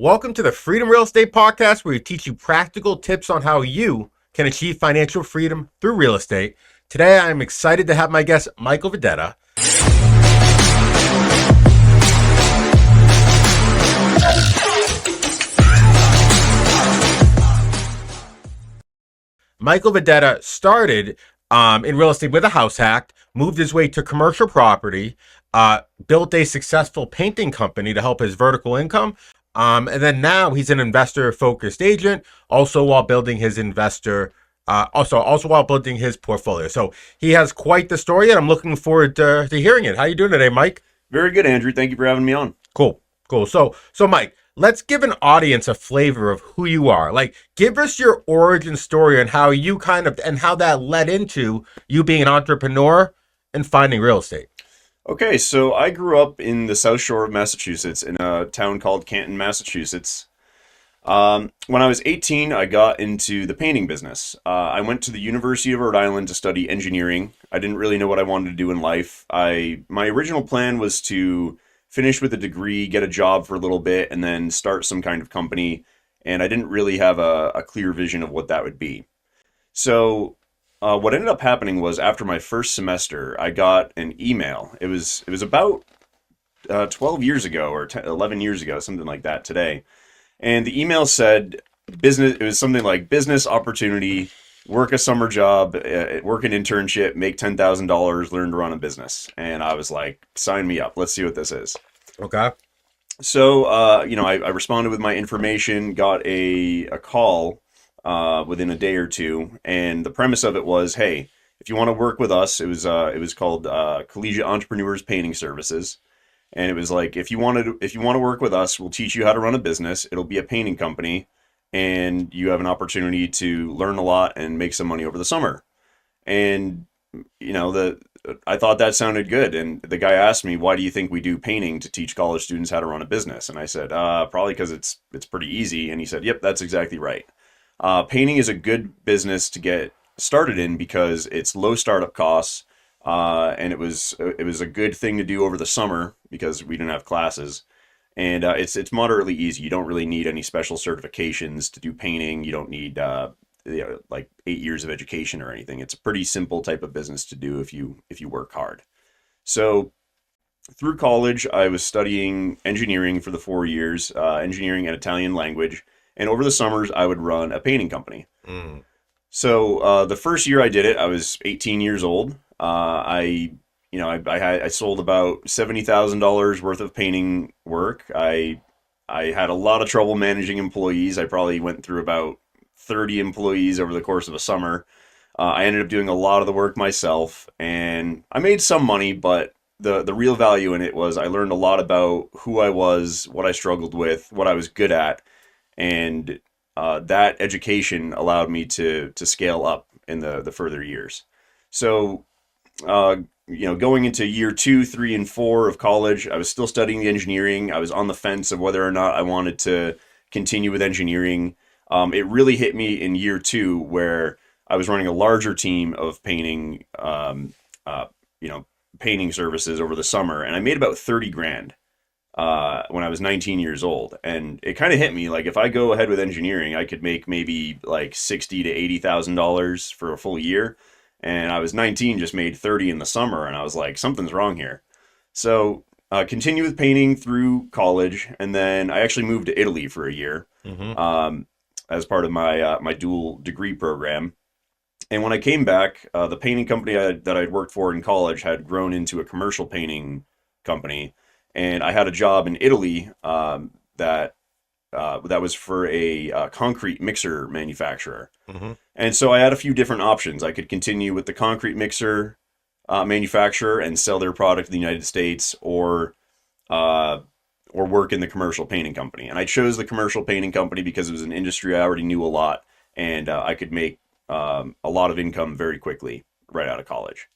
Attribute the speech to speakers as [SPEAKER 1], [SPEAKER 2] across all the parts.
[SPEAKER 1] Welcome to the Freedom Real Estate Podcast, where we teach you practical tips on how you can achieve financial freedom through real estate. Today, I'm excited to have my guest, Michael Videtta. Michael Videtta started in real estate with a house hack, moved his way to commercial property, built a successful painting company to help his vertical income. And then now he's an investor-focused agent, also while building his also while building his portfolio. So he has quite the story, and I'm looking forward to hearing it. How you doing today, Mike?
[SPEAKER 2] Very good, Andrew. Thank you for having me on.
[SPEAKER 1] Cool. So Mike, let's give an audience a flavor of who you are. Like, give us your origin story and how you and how that led into you being an entrepreneur and finding real estate.
[SPEAKER 2] Okay, so I grew up in the South Shore of Massachusetts in a town called Canton, Massachusetts. When I was 18, I got into the painting business. I went to the University of Rhode Island to study engineering. I didn't really know what I wanted to do in life. My original plan was to finish with a degree, get a job for a little bit, and then start some kind of company. And I didn't really have a clear vision of what that would be. So what ended up happening was after my first semester, I got an email. It was about 12 years ago or 11 years ago, something like that today. And the email said business. It was something like business opportunity, work a summer job, work an internship, make $10,000, learn to run a business. And I was like, sign me up. Let's see what this is.
[SPEAKER 1] Okay.
[SPEAKER 2] So, I responded with my information, got a call within a day or two, and the premise of it was, hey, if you want to work with us, it was called Collegiate Entrepreneurs Painting Services, and it was like if you want to work with us, we'll teach you how to run a business. It'll be a painting company, and you have an opportunity to learn a lot and make some money over the summer. And I thought that sounded good, and the guy asked me, why do you think we do painting to teach college students how to run a business? And I said, probably because it's pretty easy. And he said, yep, that's exactly right. Painting is a good business to get started in because it's low startup costs, and it was a good thing to do over the summer because we didn't have classes, and it's moderately easy. You don't really need any special certifications to do painting. You don't need like 8 years of education or anything. It's a pretty simple type of business to do if you work hard. So through college, I was studying engineering for the 4 years, engineering and Italian language. And over the summers, I would run a painting company.
[SPEAKER 1] Mm.
[SPEAKER 2] So the first year I did it, I was 18 years old. I sold about $70,000 worth of painting work. I had a lot of trouble managing employees. I probably went through about 30 employees over the course of a summer. I ended up doing a lot of the work myself, and I made some money, but the real value in it was I learned a lot about who I was, what I struggled with, what I was good at. And that education allowed me to scale up in the further years. So, going into year 2, 3, and 4 of college, I was still studying the engineering. I was on the fence of whether or not I wanted to continue with engineering. It really hit me in year 2 where I was running a larger team of painting, painting services over the summer, and I made about 30 grand. When I was 19 years old, and it kind of hit me like if I go ahead with engineering, I could make maybe like $60,000 to $80,000 for a full year, and I was 19, just made 30 in the summer, and I was like, something's wrong here. So continue with painting through college, and then I actually moved to Italy for a year, as part of my dual degree program. And when I came back, the painting company that I'd worked for in college had grown into a commercial painting company. And I had a job in Italy that was for a concrete mixer manufacturer.
[SPEAKER 1] Mm-hmm.
[SPEAKER 2] And so I had a few different options. I could continue with the concrete mixer manufacturer and sell their product to the United States, or work in the commercial painting company. And I chose the commercial painting company because it was an industry I already knew a lot, and I could make a lot of income very quickly right out of college.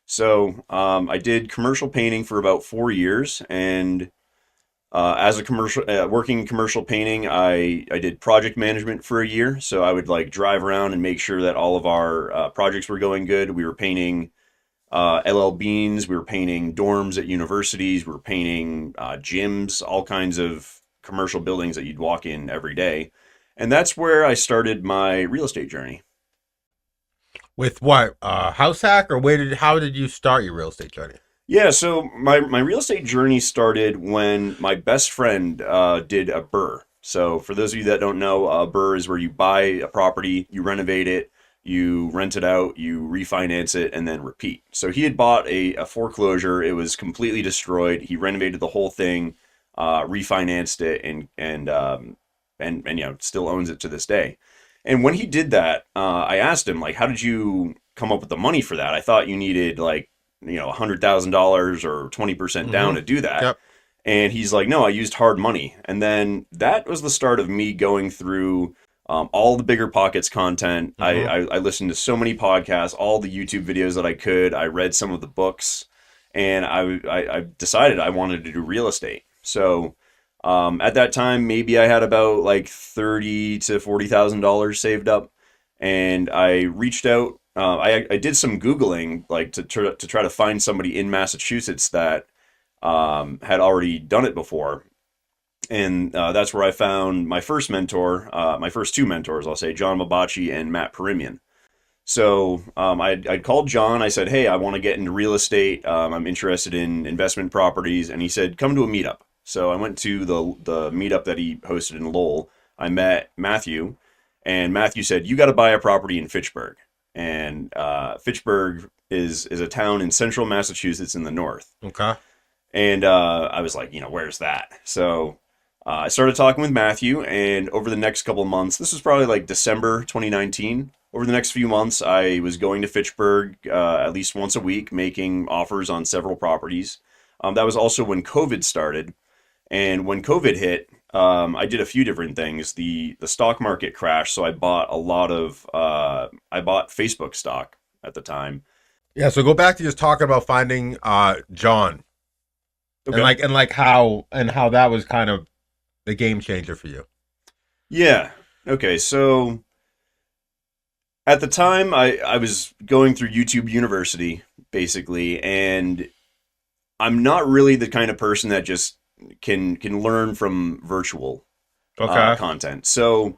[SPEAKER 2] So I did commercial painting for about 4 years, and as a working in commercial painting, I did project management for a year. So I would like drive around and make sure that all of our projects were going good. We were painting LL Beans, we were painting dorms at universities, we were painting gyms, all kinds of commercial buildings that you'd walk in every day. And that's where I started my real estate journey.
[SPEAKER 1] With what? House hack, or how did you start your real estate journey?
[SPEAKER 2] Yeah, so my real estate journey started when my best friend did a BRRRR. So for those of you that don't know, a BRRRR is where you buy a property, you renovate it, you rent it out, you refinance it, and then repeat. So he had bought a foreclosure. It was completely destroyed. He renovated the whole thing, refinanced it, and still owns it to this day. And when he did that, I asked him, like, how did you come up with the money for that? I thought you needed like, $100,000 or 20% down to do that.
[SPEAKER 1] Yep.
[SPEAKER 2] And he's like, no, I used hard money. And then that was the start of me going through all the Bigger Pockets content. I listened to so many podcasts, all the YouTube videos that I could. I read some of the books, and I decided I wanted to do real estate. So at that time, maybe I had about like $30,000 to $40,000 saved up, and I reached out. I did some Googling, like to try to find somebody in Massachusetts that had already done it before. And that's where I found my first mentor, my first two mentors, I'll say, John Mabachi and Matt Perimian. So I'd called John. I said, hey, I want to get into real estate. I'm interested in investment properties. And he said, come to a meetup. So I went to the meetup that he hosted in Lowell. I met Matthew, and Matthew said, you got to buy a property in Fitchburg. And Fitchburg is a town in central Massachusetts in the north.
[SPEAKER 1] Okay.
[SPEAKER 2] And I was like, where's that? So I started talking with Matthew, and over the next couple of months, this was probably like December 2019. Over the next few months, I was going to Fitchburg at least once a week, making offers on several properties. That was also when COVID started. And when COVID hit, I did a few different things. The stock market crashed, so I bought I bought Facebook stock at the time.
[SPEAKER 1] Yeah. So go back to just talking about finding John,
[SPEAKER 2] Okay.
[SPEAKER 1] and how that was kind of the game changer for you.
[SPEAKER 2] Yeah. Okay. So at the time, I was going through YouTube University, basically, and I'm not really the kind of person that just can learn from virtual
[SPEAKER 1] Okay.
[SPEAKER 2] content. So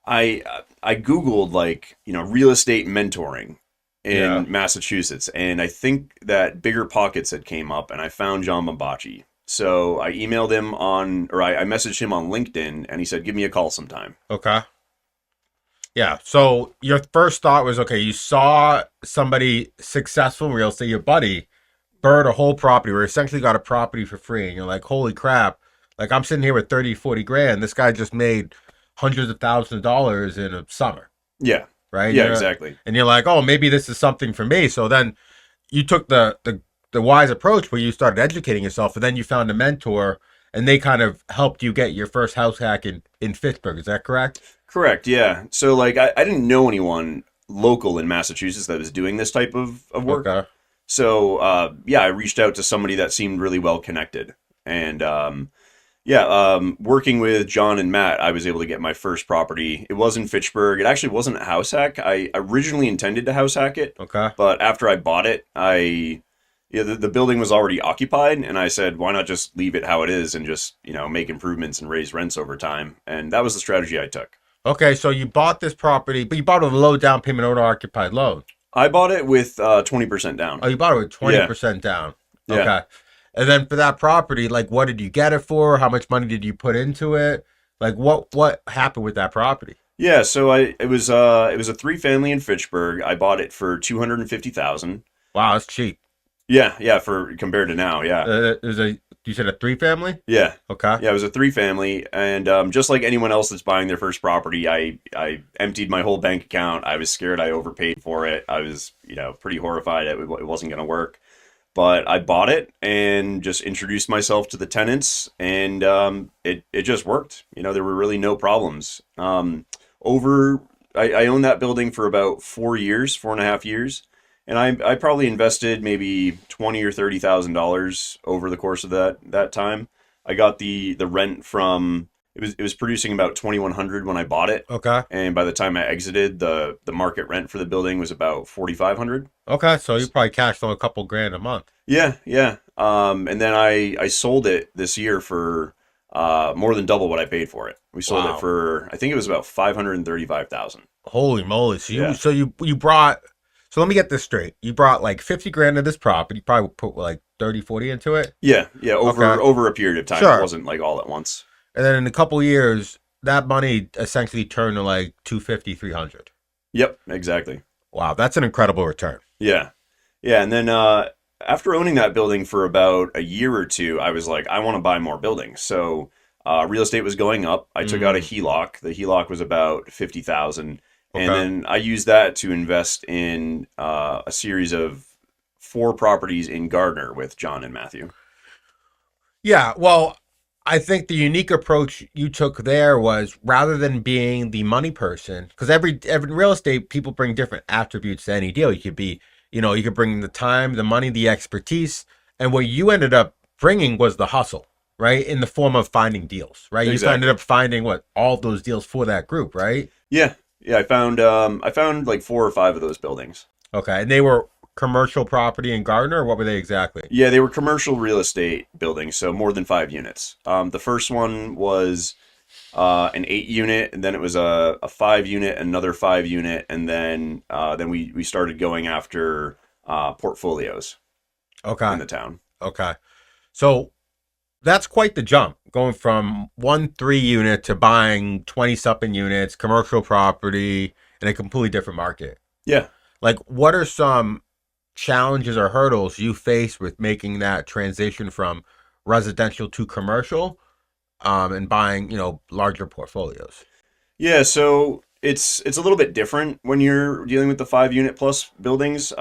[SPEAKER 2] I Googled, like, real estate mentoring
[SPEAKER 1] Yeah.
[SPEAKER 2] in Massachusetts, and I think that Bigger Pockets had came up, and I found John Mabachi. So I emailed him I messaged him on LinkedIn, and he said, give me a call sometime.
[SPEAKER 1] Okay. Yeah. So your first thought was, okay, you saw somebody successful in real estate, your buddy, bird a whole property, or essentially got a property for free, and you're like, holy crap, like I'm sitting here with 30, 40 grand. This guy just made hundreds of thousands of dollars in a summer,
[SPEAKER 2] Yeah.
[SPEAKER 1] right?
[SPEAKER 2] Yeah, exactly.
[SPEAKER 1] And you're like, oh, maybe this is something for me. So then you took the wise approach where you started educating yourself, and then you found a mentor, and they kind of helped you get your first house hack in Fitchburg. Is that correct?
[SPEAKER 2] Correct, yeah. So, like, I didn't know anyone local in Massachusetts that was doing this type of work.
[SPEAKER 1] Okay.
[SPEAKER 2] So, yeah, I reached out to somebody that seemed really well connected. And, working with John and Matt, I was able to get my first property. It was in Fitchburg. It actually wasn't a house hack. I originally intended to house hack it,
[SPEAKER 1] Okay.
[SPEAKER 2] but after I bought it, the building was already occupied, and I said, why not just leave it how it is and just, make improvements and raise rents over time? And that was the strategy I took.
[SPEAKER 1] Okay, so you bought this property, but you bought it with a low down payment owner occupied loan.
[SPEAKER 2] I bought it with 20% down.
[SPEAKER 1] Oh, you bought it with 20% down. Okay.
[SPEAKER 2] Yeah.
[SPEAKER 1] And then for that property, like, what did you get it for? How much money did you put into it? Like, what happened with that property?
[SPEAKER 2] Yeah, so it was a 3-family in Fitchburg. I bought it for 250,000.
[SPEAKER 1] Wow, that's cheap.
[SPEAKER 2] Yeah, for compared to now, yeah.
[SPEAKER 1] You said a 3-family?
[SPEAKER 2] Yeah.
[SPEAKER 1] Okay.
[SPEAKER 2] Yeah, it was a 3-family, and just like anyone else that's buying their first property, I emptied my whole bank account. I was scared I overpaid for it. I was, pretty horrified it wasn't going to work. But I bought it and just introduced myself to the tenants, and it just worked. There were really no problems. I owned that building for about 4.5 years, and I probably invested maybe $20,000 or $30,000 over the course of that time. I got the rent from it was producing about 2,100 when I bought it,
[SPEAKER 1] Okay.
[SPEAKER 2] and by the time I exited, the market rent for the building was about 4,500.
[SPEAKER 1] Okay. So you probably cashed on a couple grand a month.
[SPEAKER 2] Yeah. And then I sold it this year for more than double what I paid for it. We sold it
[SPEAKER 1] Wow.
[SPEAKER 2] for, I think it was about 535,000.
[SPEAKER 1] Holy moly. So
[SPEAKER 2] Yeah.
[SPEAKER 1] you brought, so let me get this straight. You brought like 50 grand of this property, you probably put like 30, 40 into it.
[SPEAKER 2] Yeah, yeah,
[SPEAKER 1] Okay.
[SPEAKER 2] over a period of time. It
[SPEAKER 1] Sure.
[SPEAKER 2] wasn't like all at once.
[SPEAKER 1] And then in a couple years, that money essentially turned to like 250, 300.
[SPEAKER 2] Yep, exactly.
[SPEAKER 1] Wow, that's an incredible return.
[SPEAKER 2] Yeah. Yeah, and then after owning that building for about a year or two, I was like, I want to buy more buildings. So real estate was going up. I took out a
[SPEAKER 1] Mm,
[SPEAKER 2] HELOC. The HELOC was about 50,000, and
[SPEAKER 1] okay.
[SPEAKER 2] then I used that to invest in a series of four properties in Gardner with John and Matthew.
[SPEAKER 1] Yeah, well, I think the unique approach you took there was rather than being the money person, because every real estate people bring different attributes to any deal. You could be, you could bring the time, the money, the expertise, and what you ended up bringing was the hustle, right? In the form of finding deals, right? You ended
[SPEAKER 2] Exactly.
[SPEAKER 1] up finding what all of those deals for that group, right?
[SPEAKER 2] Yeah. Yeah, I found like four or five of those buildings.
[SPEAKER 1] Okay, and they were commercial property in Gardner, or what were they exactly?
[SPEAKER 2] Yeah, they were commercial real estate buildings, so more than 5 units. The first one was an 8 unit, and then it was a 5 unit, another 5 unit, and then we started going after portfolios
[SPEAKER 1] Okay,
[SPEAKER 2] in the town.
[SPEAKER 1] okay. So that's quite the jump going from 1 3 unit to buying 20 something units, commercial property in a completely different market.
[SPEAKER 2] Yeah.
[SPEAKER 1] Like, what are some challenges or hurdles you face with making that transition from residential to commercial and buying, larger portfolios?
[SPEAKER 2] Yeah, so it's a little bit different when you're dealing with the 5 unit plus buildings.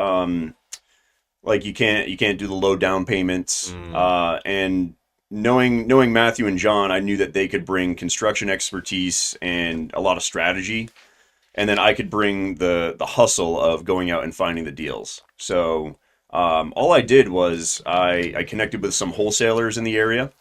[SPEAKER 2] Like you can't do the low down payments.
[SPEAKER 1] Mm,
[SPEAKER 2] And knowing Matthew and John, I knew that they could bring construction expertise and a lot of strategy, and then I could bring the hustle of going out and finding the deals. So all I did was I connected with some wholesalers in the area,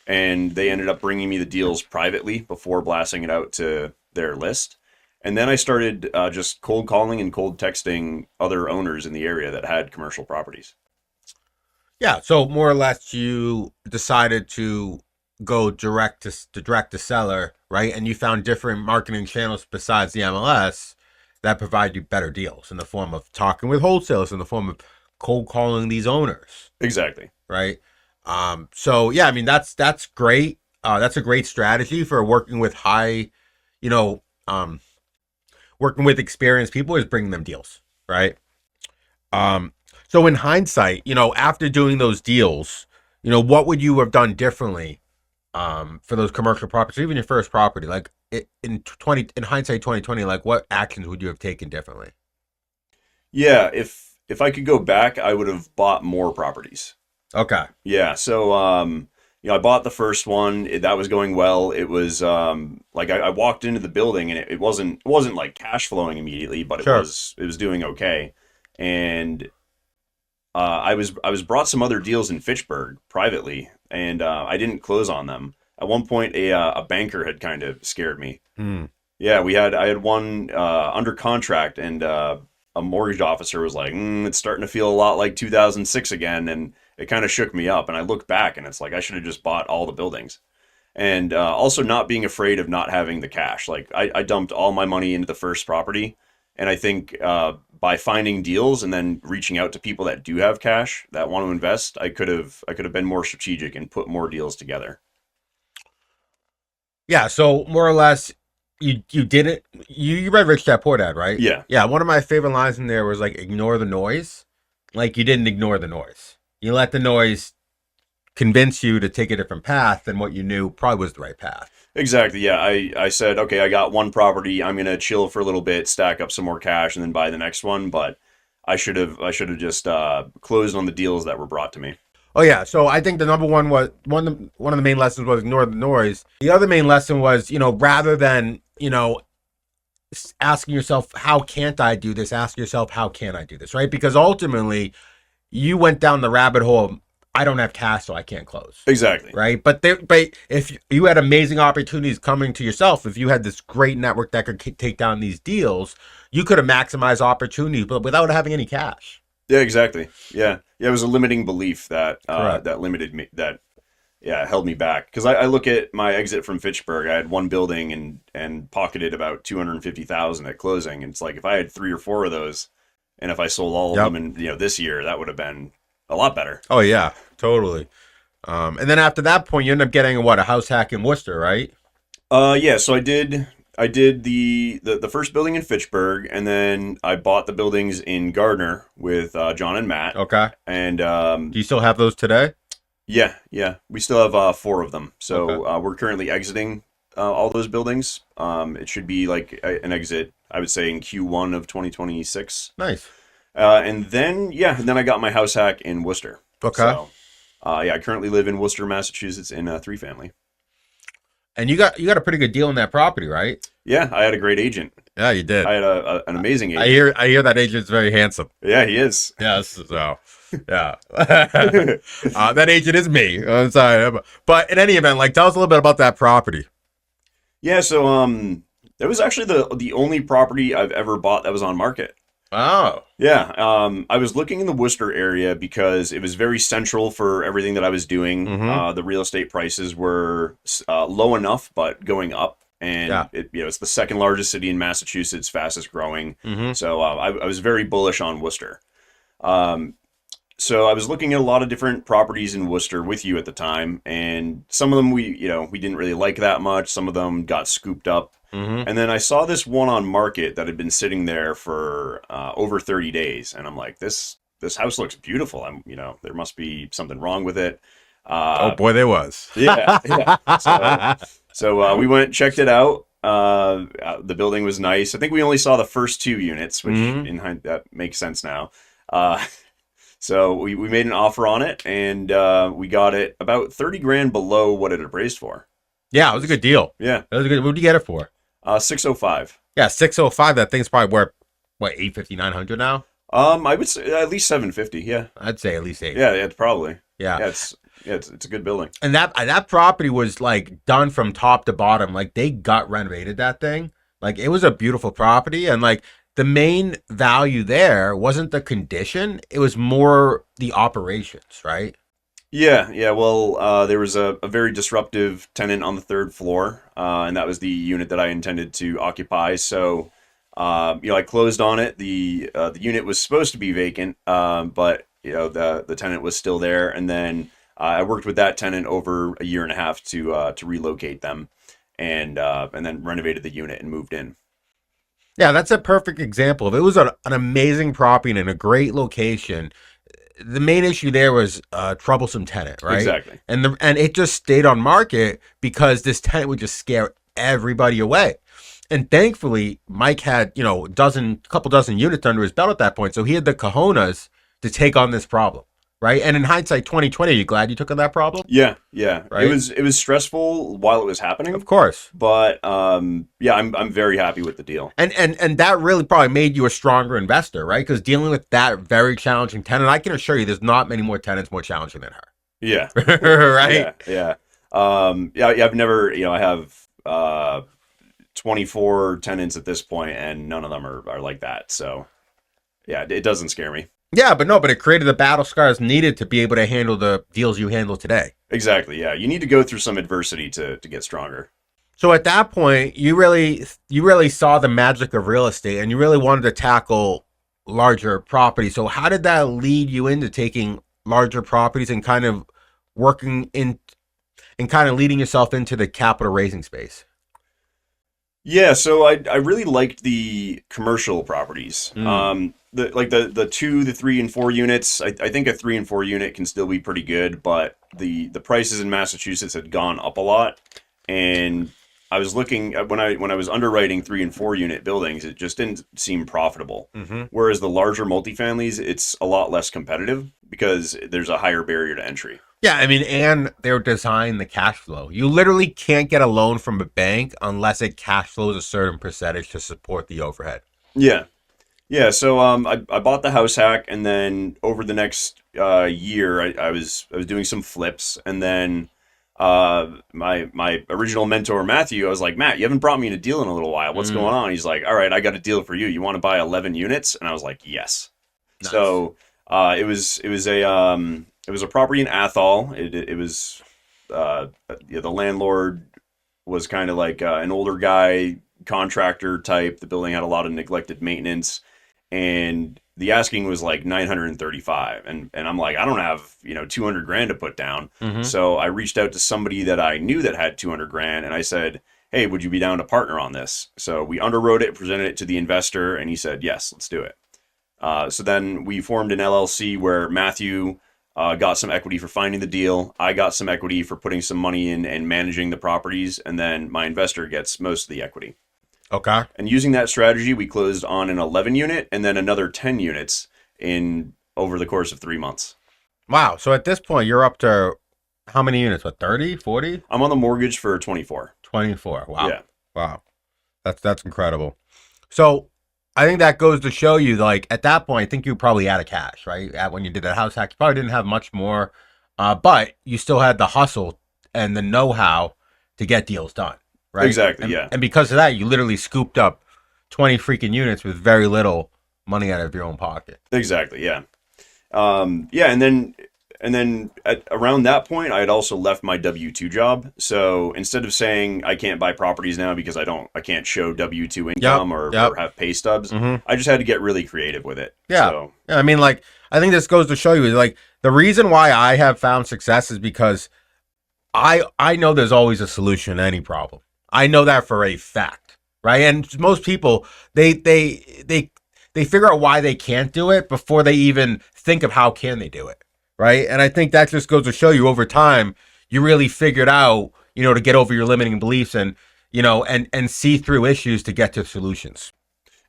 [SPEAKER 2] and they ended up bringing me the deals privately before blasting it out to their list. And then I started just cold calling and cold texting other owners in the area that had commercial properties.
[SPEAKER 1] yeah, so more or less you decided to go direct to seller, right? And you found different marketing channels besides the MLS that provide you better deals in the form of talking with wholesalers, in the form of cold calling these owners,
[SPEAKER 2] Exactly.
[SPEAKER 1] right? So yeah, I mean that's great. That's a great strategy for working with you know, um, working with experienced people is bringing them deals, right? Um, so in hindsight, after doing those deals, what would you have done differently for those commercial properties, even your first property? Like in hindsight 2020, like what actions would you have taken differently?
[SPEAKER 2] Yeah, if I could go back, I would have bought more properties.
[SPEAKER 1] Okay,
[SPEAKER 2] Yeah, so I bought the first one. That was going well. It was like I walked into the building, and it wasn't like cash flowing immediately, but it
[SPEAKER 1] sure.
[SPEAKER 2] was it was doing okay. And I was brought some other deals in Fitchburg privately, and I didn't close on them. At one point, a banker had kind of scared me.
[SPEAKER 1] Hmm.
[SPEAKER 2] Yeah, I had one under contract, and a mortgage officer was like, "It's starting to feel a lot like 2006 again," and it kind of shook me up. And I look back, and it's like I should have just bought all the buildings. And also not being afraid of not having the cash. Like I dumped all my money into the first property, and I think by finding deals and then reaching out to people that do have cash that want to invest, I could have been more strategic and put more deals together.
[SPEAKER 1] Yeah, so more or less, you didn't you read Rich Dad Poor Dad, right?
[SPEAKER 2] Yeah,
[SPEAKER 1] Yeah, one of my favorite lines in there was like ignore the noise. Like you didn't ignore the noise. You let the noise convince you to take a different path than what you knew probably was the right path.
[SPEAKER 2] exactly. Yeah, I said, okay, I got one property. I'm gonna chill for a little bit, stack up some more cash, and then buy the next one. But I should have just closed on the deals that were brought to me.
[SPEAKER 1] Oh yeah, so I think the number one was one of the main lessons was ignore the noise. The other main lesson was, rather than, asking yourself how can't I do this, ask yourself how can I do this, right? Because ultimately you went down the rabbit hole of, I don't have cash, so I can't close.
[SPEAKER 2] Exactly.
[SPEAKER 1] Right. But if you had amazing opportunities coming to yourself, if you had this great network that could take down these deals, you could have maximized opportunities, but without having any cash.
[SPEAKER 2] Yeah, exactly. Yeah, yeah. It was a limiting belief that
[SPEAKER 1] Correct.
[SPEAKER 2] that limited me. That yeah, it held me back because I look at my exit from Fitchburg. I had one building and pocketed about 250,000 at closing. And it's like if I had three or four of those, and if I sold all of them
[SPEAKER 1] Yep.
[SPEAKER 2] in this year, that would have been a lot better.
[SPEAKER 1] Oh yeah, totally. And then after that point, you end up getting a house hack in Worcester, right?
[SPEAKER 2] Yeah, so I did the first building in Fitchburg, and then I bought the buildings in Gardner with John and Matt.
[SPEAKER 1] Okay.
[SPEAKER 2] And
[SPEAKER 1] Do you still have those today?
[SPEAKER 2] yeah, we still have four of them.
[SPEAKER 1] Okay.
[SPEAKER 2] So we're currently exiting all those buildings. It should be like an exit, I would say, in Q1 of 2026.
[SPEAKER 1] Nice.
[SPEAKER 2] And then I got my house hack in Worcester.
[SPEAKER 1] Okay.
[SPEAKER 2] So yeah, I currently live in Worcester, Massachusetts, in a three family.
[SPEAKER 1] And you got a pretty good deal on that property, right?
[SPEAKER 2] Yeah, I had a great agent.
[SPEAKER 1] Yeah, you did.
[SPEAKER 2] I had an amazing agent.
[SPEAKER 1] I hear that agent's very handsome.
[SPEAKER 2] Yeah, he is.
[SPEAKER 1] Yes. So, yeah. That agent is me. I'm sorry, but in any event, like, tell us a little bit about that property.
[SPEAKER 2] Yeah, so that was actually the only property I've ever bought that was on market.
[SPEAKER 1] Oh.
[SPEAKER 2] Yeah, I was looking in the Worcester area because it was very central for everything that I was doing.
[SPEAKER 1] Mm-hmm.
[SPEAKER 2] The real estate prices were low enough, but going up, and
[SPEAKER 1] Yeah.
[SPEAKER 2] it's the second largest city in Massachusetts, fastest growing.
[SPEAKER 1] Mm-hmm.
[SPEAKER 2] So I was very bullish on Worcester. Um, so I was looking at a lot of different properties in Worcester with you at the time, and some of them we didn't really like that much. Some of them got scooped up.
[SPEAKER 1] Mm-hmm.
[SPEAKER 2] And then I saw this one on market that had been sitting there for over 30 days, and I'm like, this house looks beautiful. There must be something wrong with it.
[SPEAKER 1] Oh boy, there was.
[SPEAKER 2] Yeah, yeah. So we went, checked it out. The building was nice. I think we only saw the first two units, which that makes sense now. So we made an offer on it, and we got it about 30 grand below what it appraised for.
[SPEAKER 1] Yeah, it was a good deal.
[SPEAKER 2] Yeah,
[SPEAKER 1] That was a good. What did you get it for?
[SPEAKER 2] 605.
[SPEAKER 1] Yeah, 605. That thing's probably worth what, 850, 900 now.
[SPEAKER 2] I would say at least 750. Yeah,
[SPEAKER 1] I'd say at least eight.
[SPEAKER 2] yeah, it's probably.
[SPEAKER 1] Yeah.
[SPEAKER 2] It's a good building.
[SPEAKER 1] And that property was like done from top to bottom. Like they gut renovated that thing. Like it was a beautiful property, and like the main value there wasn't the condition; it was more the operations, right?
[SPEAKER 2] Yeah. Well, there was a very disruptive tenant on the third floor, and that was the unit that I intended to occupy. So, I closed on it. The unit was supposed to be vacant, but the tenant was still there, and then I worked with that tenant over a year and a half to relocate them, and then renovated the unit and moved in.
[SPEAKER 1] Yeah, that's a perfect example. If it was an amazing property and in a great location, the main issue there was a troublesome tenant, right?
[SPEAKER 2] Exactly.
[SPEAKER 1] And it just stayed on market because this tenant would just scare everybody away. And thankfully, Mike had, couple dozen units under his belt at that point. So he had the cojones to take on this problem, right? And in hindsight, 2020, are you glad you took on that problem?
[SPEAKER 2] Yeah.
[SPEAKER 1] Right?
[SPEAKER 2] It was stressful while it was happening,
[SPEAKER 1] Of course.
[SPEAKER 2] but yeah, I'm very happy with the deal.
[SPEAKER 1] And that really probably made you a stronger investor, right? Because dealing with that very challenging tenant, I can assure you there's not many more tenants more challenging than her.
[SPEAKER 2] Yeah.
[SPEAKER 1] Right?
[SPEAKER 2] Yeah. I've never, I have 24 tenants at this point, and none of them are like that. So yeah, it doesn't scare me.
[SPEAKER 1] Yeah, but it created the battle scars needed to be able to handle the deals you handle today.
[SPEAKER 2] Exactly. Yeah. You need to go through some adversity to get stronger.
[SPEAKER 1] So at that point, you really saw the magic of real estate, and you really wanted to tackle larger properties. So how did that lead you into taking larger properties and kind of working in and kind of leading yourself into the capital raising space?
[SPEAKER 2] Yeah, so I really liked the commercial properties. The 2, the 3, and 4 units. I think a 3 and 4 unit can still be pretty good, but the prices in Massachusetts had gone up a lot, and I was looking at when I was underwriting 3 and 4 unit buildings, it just didn't seem profitable.
[SPEAKER 1] Mm-hmm.
[SPEAKER 2] Whereas the larger multifamilies, it's a lot less competitive because there's a higher barrier to entry.
[SPEAKER 1] Yeah, I mean, and they're designed the cash flow. You literally can't get a loan from a bank unless it cash flows a certain percentage to support the overhead.
[SPEAKER 2] Yeah. So I bought the house hack, and then over the next year, I was doing some flips, and then my original mentor Matthew, I was like, Matt, you haven't brought me in a deal in a little while. What's going on? He's like, all right, I got a deal for you. You want to buy 11 units? And I was like, yes.
[SPEAKER 1] Nice.
[SPEAKER 2] So it was a property in Athol. It was the landlord was kind of like an older guy, contractor type. The building had a lot of neglected maintenance, and the asking was like 935, and I'm like, I don't have 200 grand to put down.
[SPEAKER 1] Mm-hmm.
[SPEAKER 2] So I reached out to somebody that I knew that had 200 grand, and I said, hey, would you be down to partner on this? So we underwrote it, presented it to the investor, and he said, yes, let's do it. So then we formed an LLC where Matthew got some equity for finding the deal. I got some equity for putting some money in and managing the properties. And then my investor gets most of the equity.
[SPEAKER 1] Okay.
[SPEAKER 2] And using that strategy, we closed on an 11 unit and then another 10 units in over the course of 3 months.
[SPEAKER 1] Wow. So at this point, you're up to how many units? What, 30, 40?
[SPEAKER 2] I'm on the mortgage for 24.
[SPEAKER 1] 24. Wow.
[SPEAKER 2] Yeah.
[SPEAKER 1] Wow. That's incredible. So I think that goes to show you, like, at that point, I think you were probably out of cash, right? When you did that house hack, you probably didn't have much more, but you still had the hustle and the know-how to get deals done, right?
[SPEAKER 2] Exactly,
[SPEAKER 1] and,
[SPEAKER 2] yeah.
[SPEAKER 1] And because of that, you literally scooped up 20 freaking units with very little money out of your own pocket.
[SPEAKER 2] Exactly, yeah. Yeah, and then around that point, I had also left my W-2 job. So instead of saying I can't buy properties now because I can't show W-2 income or have pay stubs, I just had to get really creative with it.
[SPEAKER 1] Yeah.
[SPEAKER 2] So,
[SPEAKER 1] yeah. I mean, like, I think this goes to show you, like, the reason why I have found success is because I know there's always a solution to any problem. I know that for a fact, right? And most people, they figure out why they can't do it before they even think of how can they do it. Right. And I think that just goes to show you over time, you really figured out, to get over your limiting beliefs and, and see through issues to get to solutions.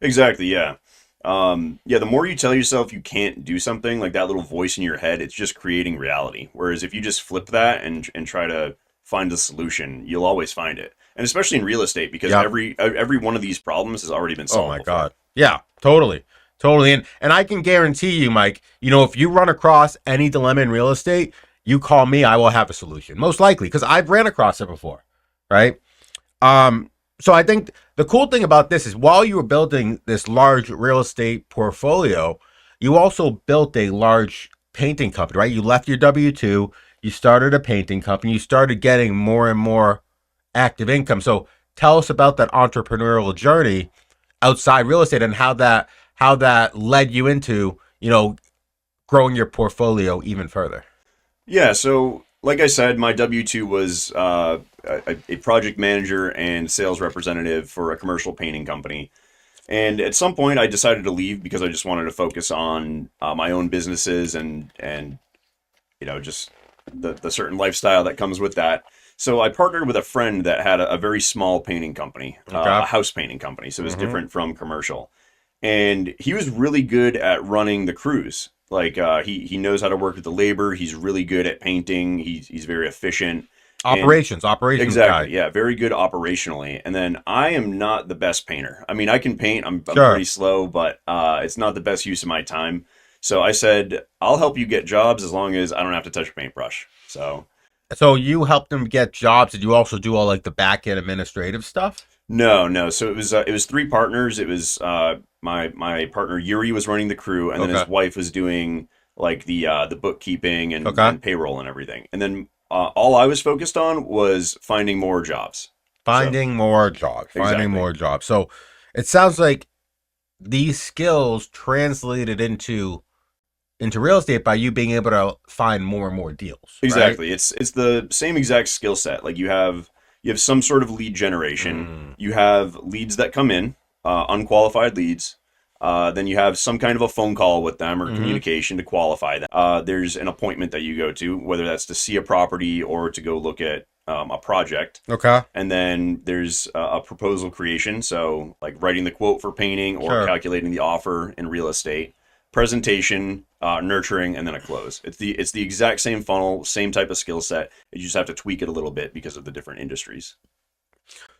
[SPEAKER 2] exactly, yeah. The more you tell yourself you can't do something, like that little voice in your head, it's just creating reality. Whereas if you just flip that and try to find the solution, you'll always find it. And especially in real estate, because every one of these problems has already been solved.
[SPEAKER 1] Oh my God. Yeah, totally. Totally. And I can guarantee you, Mike, if you run across any dilemma in real estate, you call me, I will have a solution. Most likely, because I've ran across it before. Right. So I think the cool thing about this is while you were building this large real estate portfolio, you also built a large painting company, right? You left your W-2, you started a painting company, you started getting more and more active income. So tell us about that entrepreneurial journey outside real estate and how that led you into, growing your portfolio even further.
[SPEAKER 2] Yeah, so like I said, my W-2 was a project manager and sales representative for a commercial painting company. And at some point I decided to leave because I just wanted to focus on my own businesses and just the certain lifestyle that comes with that. So I partnered with a friend that had a very small painting company, a house painting company. So it was different from commercial. And he was really good at running the crews. Like he knows how to work with the labor. He's really good at painting. He's very efficient.
[SPEAKER 1] Operations
[SPEAKER 2] Exactly.
[SPEAKER 1] guy.
[SPEAKER 2] Yeah, very good operationally. And then I am not the best painter. I mean, I can paint. I'm
[SPEAKER 1] Sure.
[SPEAKER 2] pretty slow, but it's not the best use of my time. So I said, I'll help you get jobs as long as I don't have to touch a paintbrush.
[SPEAKER 1] So you helped them get jobs. Did you also do all like the back end administrative stuff?
[SPEAKER 2] No. So it was three partners. It was my partner Yuri was running the crew, and then his wife was doing like the bookkeeping and payroll and everything. And then all I was focused on was finding more jobs.
[SPEAKER 1] Finding more jobs. So it sounds like these skills translated into real estate by you being able to find more and more deals.
[SPEAKER 2] Exactly.
[SPEAKER 1] Right?
[SPEAKER 2] It's the same exact skill set. Like you have some sort of lead generation. You have leads that come in, unqualified leads. Then you have some kind of a phone call with them or communication to qualify them. There's an appointment that you go to, whether that's to see a property or to go look at a project.
[SPEAKER 1] Okay.
[SPEAKER 2] And then there's a proposal creation. So like writing the quote for painting or calculating the offer in real estate. Presentation, nurturing, and then a close. It's the exact same funnel, same type of skill set. You just have to tweak it a little bit because of the different industries.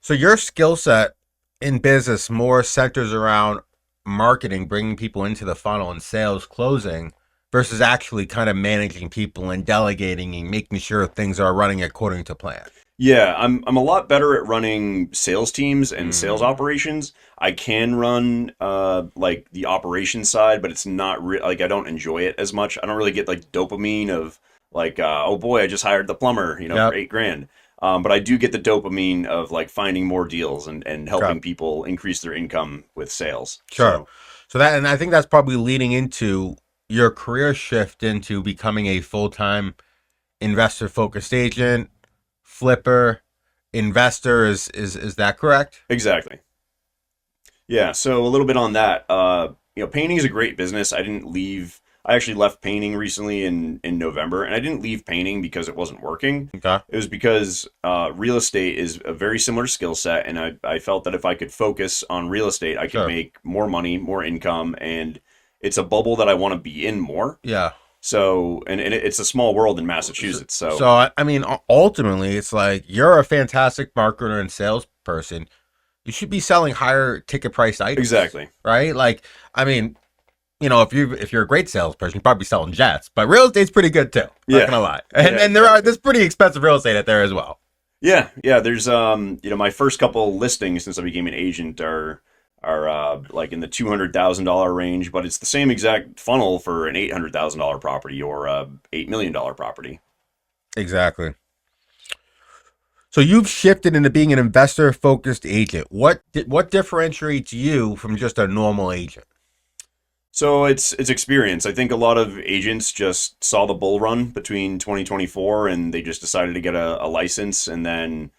[SPEAKER 1] So your skill set in business more centers around marketing, bringing people into the funnel, and sales closing versus actually kind of managing people and delegating and making sure things are running according to plan.
[SPEAKER 2] Yeah, I'm a lot better at running sales teams and sales operations. I can run like the operations side, but it's not like I don't enjoy it as much. I don't really get like dopamine of like, oh boy, I just hired the plumber, for
[SPEAKER 1] Yep.
[SPEAKER 2] 8 grand. But I do get the dopamine of like finding more deals and
[SPEAKER 1] Okay.
[SPEAKER 2] helping people increase their income with sales.
[SPEAKER 1] Sure.
[SPEAKER 2] So
[SPEAKER 1] So that, and I think that's probably leading into your career shift into becoming a full-time investor focused agent, flipper, investor. Is that correct?
[SPEAKER 2] exactly. Yeah, so a little bit on that. Painting is a great business. I didn't leave. I actually left painting recently in November, and I didn't leave painting because it wasn't working.
[SPEAKER 1] Okay.
[SPEAKER 2] It was because real estate is a very similar skill set, and I felt that if I could focus on real estate, I could
[SPEAKER 1] Sure.
[SPEAKER 2] make more money, more income, and it's a bubble that I want to be in more.
[SPEAKER 1] Yeah.
[SPEAKER 2] So, and it's a small world in
[SPEAKER 1] So,
[SPEAKER 2] Massachusetts. So,
[SPEAKER 1] so I mean, ultimately, it's like you're a fantastic marketer and salesperson. You should be selling higher ticket price items,
[SPEAKER 2] exactly.
[SPEAKER 1] right? Like, I mean, if you're a great salesperson, you're probably selling jets, but real estate's pretty good too. Not
[SPEAKER 2] Yeah.
[SPEAKER 1] gonna lie, and
[SPEAKER 2] Yeah,
[SPEAKER 1] and
[SPEAKER 2] exactly.
[SPEAKER 1] there's pretty expensive real estate out there as well.
[SPEAKER 2] Yeah, yeah. There's my first couple listings since I became an agent are like in the $200,000 range, but it's the same exact funnel for an $800,000 property or a $8 million property.
[SPEAKER 1] Exactly. So you've shifted into being an investor focused agent. What differentiates you from just a normal agent?
[SPEAKER 2] So it's experience. I think a lot of agents just saw the bull run between 2024 and they just decided to get a license and then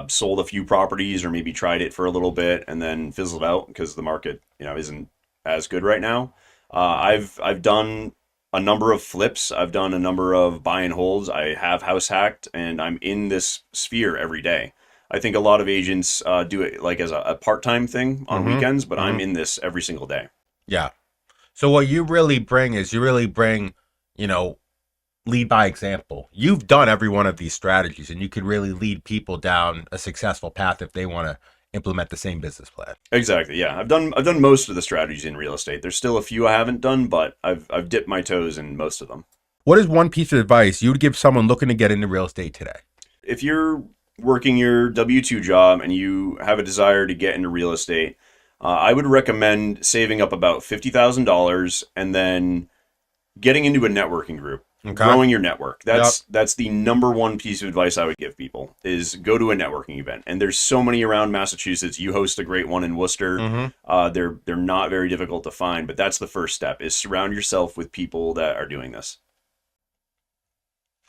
[SPEAKER 2] sold a few properties or maybe tried it for a little bit and then fizzled out because the market isn't as good right now. I've done a number of flips. I've done a number of buy and holds. I have house hacked and I'm in this sphere every day. I think a lot of agents do it like as a part-time thing on
[SPEAKER 1] Mm-hmm.
[SPEAKER 2] weekends, but I'm
[SPEAKER 1] Mm-hmm.
[SPEAKER 2] in this every single day.
[SPEAKER 1] Yeah. So what you really bring is you know, lead by example. You've done every one of these strategies, and you could really lead people down a successful path if they want to implement the same business plan.
[SPEAKER 2] Exactly. Yeah, I've done most of the strategies in real estate. There's still a few I haven't done, but I've dipped my toes in most of them.
[SPEAKER 1] What is one piece of advice you would give someone looking to get into real estate today?
[SPEAKER 2] If you're working your W-2 job and you have a desire to get into real estate, I would recommend saving up about $50,000 and then getting into a networking group,
[SPEAKER 1] Okay.
[SPEAKER 2] growing your network.
[SPEAKER 1] Yep.
[SPEAKER 2] That's the number one piece of advice I would give people is go to a networking event. And there's so many around Massachusetts. You host a great one in Worcester.
[SPEAKER 1] Mm-hmm.
[SPEAKER 2] They're not very difficult to find, but that's the first step is surround yourself with people that are doing this.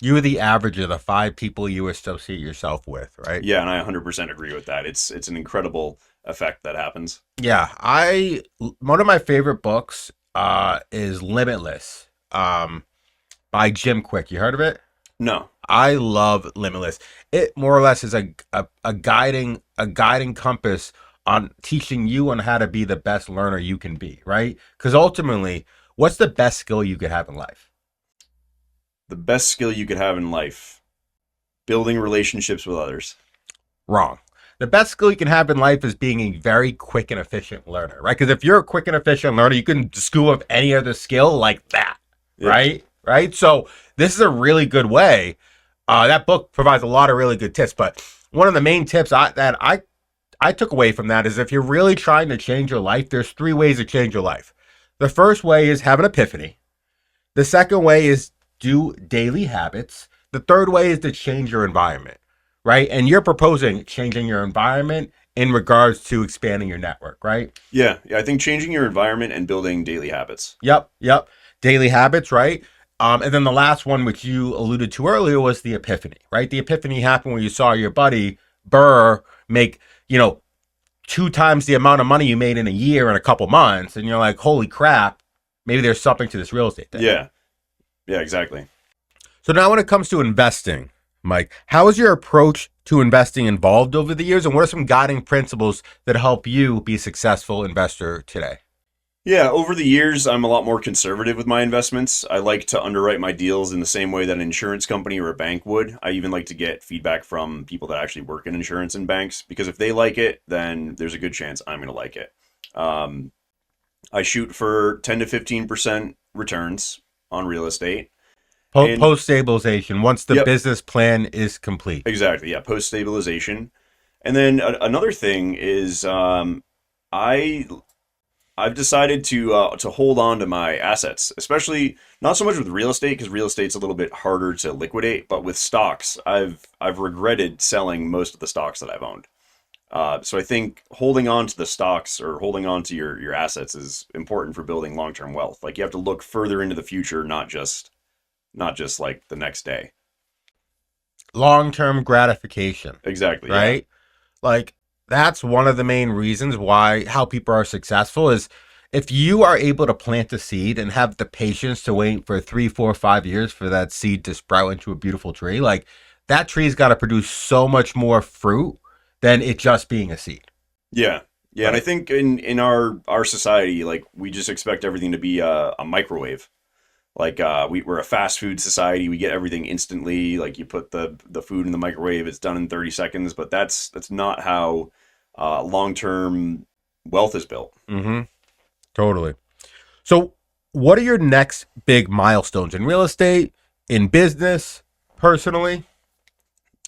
[SPEAKER 1] You're the average of the 5 people you associate yourself with, right?
[SPEAKER 2] Yeah, and I 100% agree with that. It's an incredible effect that happens.
[SPEAKER 1] Yeah. One of my favorite books is Limitless by Jim Quick. You heard of it?
[SPEAKER 2] No.
[SPEAKER 1] I love Limitless. It more or less is a guiding compass on teaching you on how to be the best learner you can be, right? Because ultimately, what's the best skill you could have in life?
[SPEAKER 2] The best skill you could have in life, building relationships with others.
[SPEAKER 1] Wrong. The best skill you can have in life is being a very quick and efficient learner, right? Because if you're a quick and efficient learner, you can school up any other skill like that,
[SPEAKER 2] Yeah.
[SPEAKER 1] right? Right. So this is a really good way. That book provides a lot of really good tips, but one of the main tips I took away from that is if you're really trying to change your life, there's 3 ways to change your life. The first way is have an epiphany. The second way is do daily habits. The third way is to change your environment, right? And you're proposing changing your environment in regards to expanding your network, right?
[SPEAKER 2] Yeah, I think changing your environment and building daily habits.
[SPEAKER 1] Yep. Daily habits, right? And then the last one, which you alluded to earlier, was the epiphany, right? The epiphany happened when you saw your buddy Burr make, 2 times the amount of money you made in a year in a couple months, and you're like, holy crap, maybe there's something to this real estate thing.
[SPEAKER 2] Yeah. Yeah, exactly.
[SPEAKER 1] So now when it comes to investing, Mike, how has your approach to investing evolved over the years, and what are some guiding principles that help you be a successful investor today?
[SPEAKER 2] Yeah, over the years, I'm a lot more conservative with my investments. I like to underwrite my deals in the same way that an insurance company or a bank would. I even like to get feedback from people that actually work in insurance and banks because if they like it, then there's a good chance I'm going to like it. I shoot for 10 to 15% returns on real estate. And
[SPEAKER 1] Post stabilization, once the
[SPEAKER 2] yep,
[SPEAKER 1] business plan is complete.
[SPEAKER 2] exactly. Yeah, post stabilization. And then another thing is I I've decided to hold on to my assets, especially not so much with real estate because real estate's a little bit harder to liquidate, but with stocks, I've regretted selling most of the stocks that I've owned. So I think holding on to the stocks or holding on to your assets is important for building long-term wealth. Like you have to look further into the future, not just like the next day.
[SPEAKER 1] Long-term gratification,
[SPEAKER 2] Exactly. Yeah.
[SPEAKER 1] right? Like that's one of the main reasons why how people are successful is if you are able to plant a seed and have the patience to wait for 3, 4, 5 years for that seed to sprout into a beautiful tree, like that tree's got to produce so much more fruit than it just being a seed.
[SPEAKER 2] Yeah. Yeah, and I
[SPEAKER 1] Right.
[SPEAKER 2] think in our society, like we just expect everything to be a microwave. Like we're a fast food society. We get everything instantly. Like you put the food in the microwave, it's done in 30 seconds. But that's not how long term wealth is built.
[SPEAKER 1] Mm-hmm. Totally. So, what are your next big milestones in real estate, in business, personally?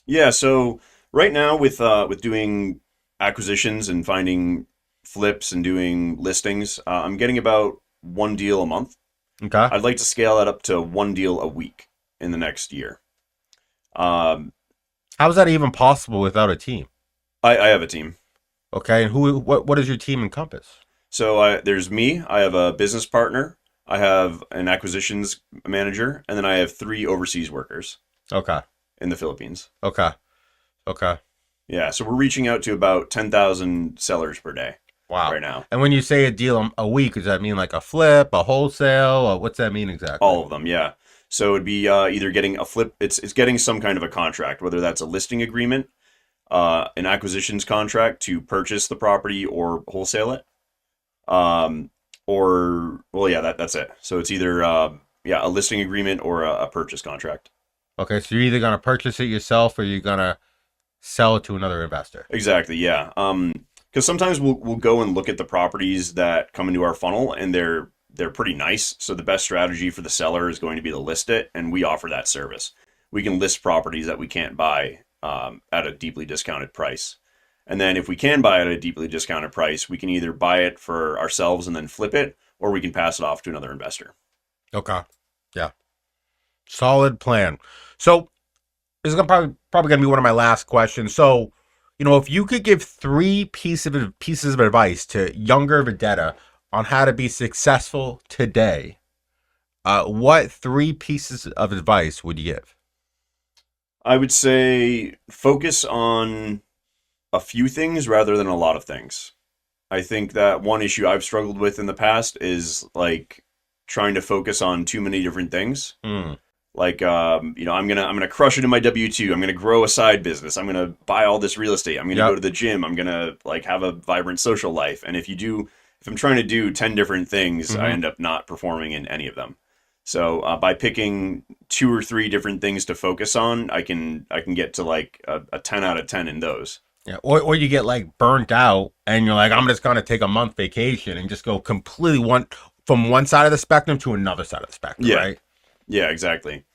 [SPEAKER 2] Yeah. So right now with doing acquisitions and finding flips and doing listings, I'm getting about one deal a month.
[SPEAKER 1] Okay.
[SPEAKER 2] I'd like to scale that up to one deal a week in the next year. Um,
[SPEAKER 1] How is that even possible without a team?
[SPEAKER 2] I have a team.
[SPEAKER 1] Okay, and what does your team encompass?
[SPEAKER 2] So there's me. I have a business partner. I have an acquisitions manager, and then I have three overseas workers
[SPEAKER 1] Okay.
[SPEAKER 2] in the Philippines.
[SPEAKER 1] Okay. Okay.
[SPEAKER 2] Yeah, so we're reaching out to about 10,000 sellers per day
[SPEAKER 1] Wow.
[SPEAKER 2] right now.
[SPEAKER 1] And when you say a deal a week, does that mean like a flip, a wholesale? Or what's that mean exactly?
[SPEAKER 2] All of them, yeah. So it'd be either getting a flip, it's getting some kind of a contract, whether that's a listing agreement, an acquisitions contract to purchase the property or wholesale it. Um, or well, yeah, that's it. So it's either yeah, a listing agreement or a purchase contract.
[SPEAKER 1] Okay, so you're either gonna purchase it yourself or you're gonna sell it to another investor.
[SPEAKER 2] Exactly, yeah. Because sometimes we'll go and look at the properties that come into our funnel, and they're pretty nice. So the best strategy for the seller is going to be to list it, and we offer that service. We can list properties that we can't buy at a deeply discounted price. And then if we can buy it at a deeply discounted price, we can either buy it for ourselves and then flip it, or we can pass it off to another investor.
[SPEAKER 1] Okay. Yeah. Solid plan. So this is probably gonna be one of my last questions. So, if you could give three pieces of advice to younger Videtta on how to be successful today, what three pieces of advice would you give?
[SPEAKER 2] I would say focus on a few things rather than a lot of things. I think that one issue I've struggled with in the past is like trying to focus on too many different things.
[SPEAKER 1] Mm,
[SPEAKER 2] Like I'm gonna crush it in my W-2. I'm gonna grow a side business. I'm gonna buy all this real estate. I'm gonna go
[SPEAKER 1] yep.
[SPEAKER 2] to the gym. I'm gonna like have a vibrant social life. And if I'm trying to do 10 different things, I
[SPEAKER 1] Hmm.
[SPEAKER 2] end up not performing in any of them. So by picking two or three different things to focus on, I can get to like a 10 out of 10 in those.
[SPEAKER 1] Yeah. Or you get like burnt out and you're like, I'm just gonna take a month vacation and just go completely from one side of the spectrum to another side of the spectrum,
[SPEAKER 2] Yeah,
[SPEAKER 1] right?
[SPEAKER 2] yeah, exactly.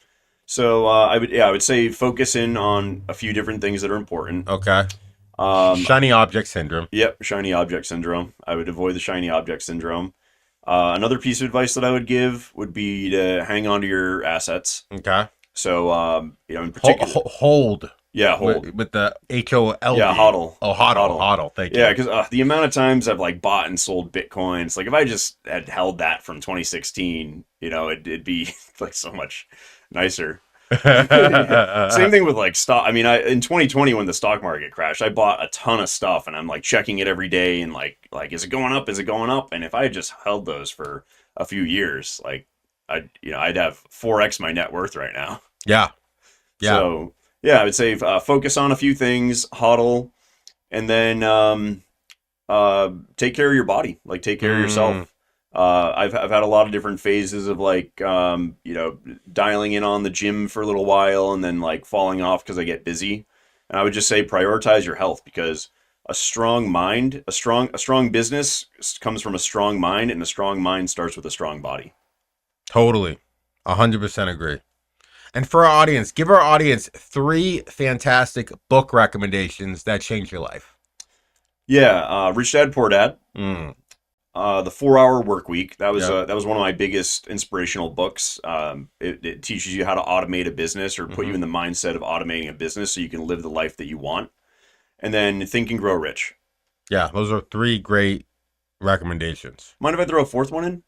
[SPEAKER 2] So I would say focus in on a few different things that are important.
[SPEAKER 1] Okay.
[SPEAKER 2] Um,
[SPEAKER 1] Shiny object syndrome.
[SPEAKER 2] Yep, shiny object syndrome. I would avoid the shiny object syndrome. Another piece of advice that I would give would be to hang on to your assets.
[SPEAKER 1] Okay.
[SPEAKER 2] So, in particular,
[SPEAKER 1] Hold
[SPEAKER 2] yeah, hold.
[SPEAKER 1] with the HOLD.
[SPEAKER 2] Yeah, hodl.
[SPEAKER 1] Oh, hodl,
[SPEAKER 2] Hodl.
[SPEAKER 1] hodl. Thank
[SPEAKER 2] Yeah,
[SPEAKER 1] you.
[SPEAKER 2] because the amount of times I've like bought and sold Bitcoins, like if I just had held that from 2016, it'd be like so much nicer. Same thing with like stock. I mean, in 2020 when the stock market crashed, I bought a ton of stuff and I'm like checking it every day and like is it going up? Is it going up? And if I had just held those for a few years, like I'd have 4x my net worth right now.
[SPEAKER 1] Yeah. Yeah.
[SPEAKER 2] So yeah, I would say focus on a few things, hodl, and then take care of your body. Like take care of
[SPEAKER 1] Mm,
[SPEAKER 2] yourself. I've had a lot of different phases of like dialing in on the gym for a little while and then like falling off because I get busy. And I would just say prioritize your health because a strong mind, a strong business comes from a strong mind, and a strong mind starts with a strong body.
[SPEAKER 1] totally. 100% agree. And for our audience, give our audience three fantastic book recommendations that changed your life.
[SPEAKER 2] Yeah, Rich Dad Poor Dad.
[SPEAKER 1] Mm,
[SPEAKER 2] The 4 Hour Work Week.
[SPEAKER 1] Yeah.
[SPEAKER 2] That was one of my biggest inspirational books. It teaches you how to automate a business or put you
[SPEAKER 1] Hmm.
[SPEAKER 2] in the mindset of automating a business so you can live the life that you want. And then Think and Grow Rich.
[SPEAKER 1] Yeah. Those are three great recommendations.
[SPEAKER 2] Mind if I throw a fourth one in?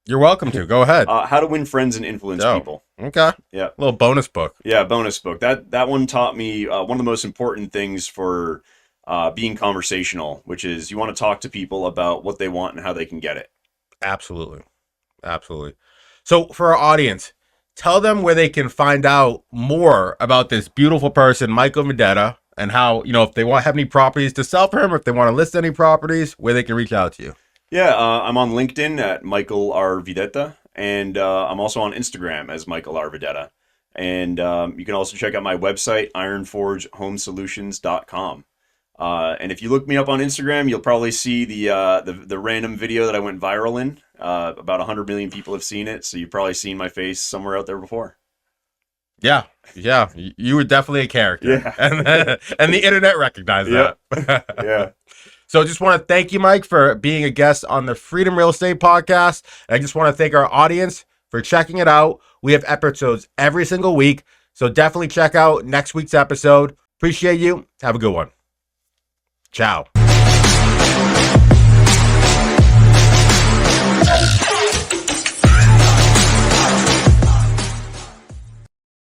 [SPEAKER 1] You're welcome to. Go ahead.
[SPEAKER 2] How to Win Friends and Influence
[SPEAKER 1] Oh,
[SPEAKER 2] People.
[SPEAKER 1] okay.
[SPEAKER 2] Yeah,
[SPEAKER 1] Little bonus book.
[SPEAKER 2] yeah, bonus book. That one taught me one of the most important things for being conversational, which is you want to talk to people about what they want and how they can get it.
[SPEAKER 1] Absolutely. Absolutely. So for our audience, tell them where they can find out more about this beautiful person, Michael Videtta, and how, if they want have any properties to sell for him, or if they want to list any properties, where they can reach out to you.
[SPEAKER 2] Yeah, I'm on LinkedIn at Michael R. Videtta, and I'm also on Instagram as Michael R. Videtta. And you can also check out my website, ironforgehomesolutions.com. And if you look me up on Instagram, you'll probably see the random video that I went viral in. About 100 million people have seen it, so you've probably seen my face somewhere out there before.
[SPEAKER 1] Yeah. Yeah. You were definitely a character.
[SPEAKER 2] Yeah.
[SPEAKER 1] And the internet recognized
[SPEAKER 2] Yep.
[SPEAKER 1] that.
[SPEAKER 2] Yeah.
[SPEAKER 1] So I just want to thank you, Mike, for being a guest on the Freedom Real Estate Podcast. And I just want to thank our audience for checking it out. We have episodes every single week. So definitely check out next week's episode. Appreciate you. Have a good one. Ciao.